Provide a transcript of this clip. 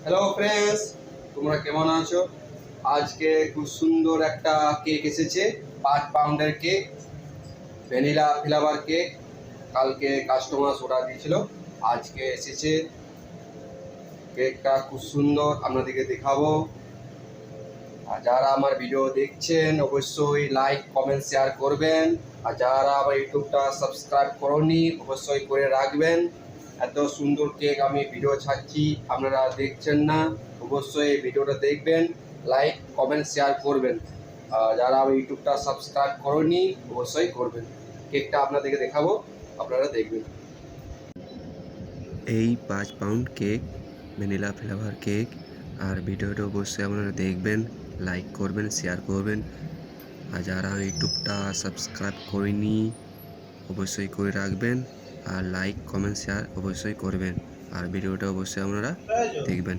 Hello friends, তোমরা কেমন আছো? আজকে খুব সুন্দর একটা কেক এসেছে, 5 পাউন্ডের কেক, ভ্যানিলা ফ্লেভার কেক। কালকে কাস্টমার অর্ডার দিয়েছিল, আজকে এসেছে। কেকটা খুব সুন্দর, আপনাদেরকে দেখাবো। আর যারা আমার ভিডিও দেখছেন অবশ্যই লাইক কমেন্ট শেয়ার করবেন। আর যারা আমার ইউটিউবটা সাবস্ক্রাইব করনি অবশ্যই করে রাখবেন। এত সুন্দর কেক আমি ভিডিও ছাড়ছি, আপনারা দেখছেন না, অবশ্যই এই ভিডিওটা দেখবেন, লাইক কমেন্ট শেয়ার করবেন। আর যারা আমার ইউটিউবটা সাবস্ক্রাইব করনি অবশ্যই করবেন। কেকটা আপনাদেরকে দেখাবো, আপনারা দেখবেন। এই 5 pound cake, vanilla flavour cake. আর ভিডিওটা অবশ্যই আপনারা দেখবেন, লাইক করবেন, শেয়ার করবেন। আর যারা ইউটিউবটা সাবস্ক্রাইব করেনি অবশ্যই করে রাখবেন। আর লাইক কমেন্ট শেয়ার অবশ্যই করবেন। আর ভিডিওটা অবশ্যই আপনারা দেখবেন।